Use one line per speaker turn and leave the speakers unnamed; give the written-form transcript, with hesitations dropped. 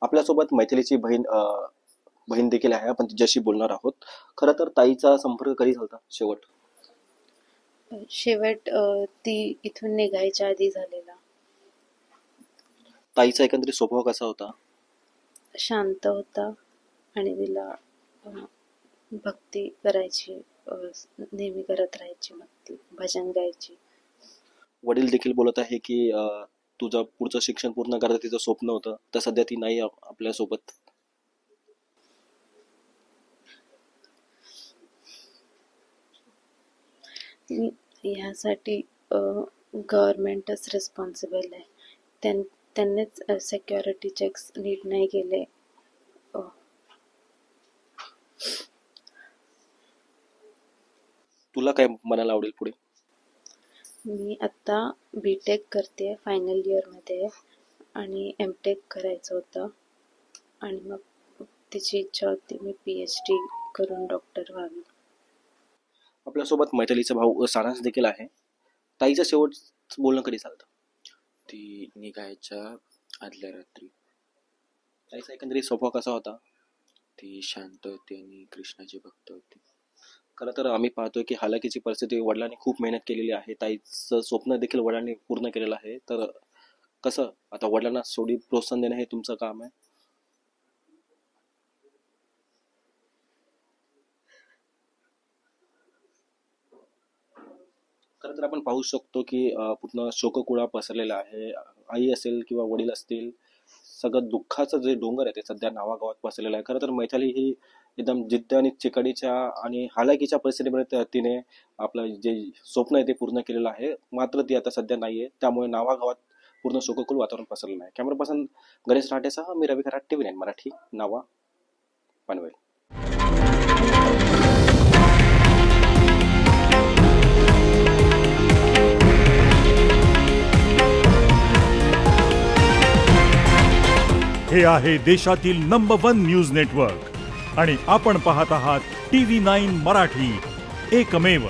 आपल्यासोबत मैथिलीची बहीण देखील आहे. आपण तिच्याशी बोलणार आहोत. खरं तर ताईचा संपर्क कधी झाला शेवट?
शेवट ती इथून निघायच्या आधी झालेला.
ताईचा एकंदरीत स्वभाव कसा होता?
शांत होता आणि तिला भक्ती करायची, नेहमी करत राहायची भक्ती, भजन गायची.
वडील देखील बोलत आहे की तुझं पुढचं शिक्षण पूर्ण करायचं तिचं स्वप्न होतं, तर सध्या ती नाही आपल्यासोबत.
ह्यासाठी गव्हर्नमेंटच रिस्पॉन्सिबल आहे. त्यांनीच सिक्युरिटी चेक्स नीट नाही केले.
तुला काय म्हणायला आवडेल पुढे?
मी आत्ता B.Tech करते, फायनल इयरमध्ये, आणि M.Tech करायचं होतं. आणि मग तिची इच्छा होती मी PhD करून डॉक्टर व्हावी.
आपल्यासोबत मैथिलीचा भाऊ सारांश देखील आहे. ताईचं शेवट बोलणं कधी झालं?
ती निघायच्या आदल्या रात्री.
ताईचा एकंदरीत स्वभाव कसा होता?
ती शांत होती आणि कृष्णाची भक्त होती.
खरं तर आम्ही पाहतोय की हालाकीची परिस्थिती, वडिलांनी खूप मेहनत केलेली आहे. ताईचं स्वप्न देखील वडिलांनी पूर्ण केलेलं आहे. तर कसं आता वडिलांना सोडी प्रोत्साहन देणं हे तुमचं काम आहे. खरं तर आपण पाहू शकतो की पूर्ण शोककुळा पसरलेला आहे. आई असेल किंवा वडील असतील, सगळं दुःखाचं जे डोंगर आहे ते सध्या नावागावात पसरलेलं आहे. खरं तर मैथिली ही एकदम जिद्द आणि चिकाटीच्या आणि हालाकीच्या परिस्थितीमध्ये तिने आपलं जे स्वप्न आहे ते पूर्ण केलेलं आहे. मात्र ती आता सध्या नाहीये, त्यामुळे नावागावात पूर्ण शोककुल वातावरण पसरलेलं आहे. कॅमेरा पर्सन गणेश राठेसह मी रवी खरात, TV9 मराठी, नावा, पनवेल.
हे आहे देशातील नंबर 1 न्यूज नेटवर्क आणि आपण पाहत आहात TV9 मराठी, एकमेव.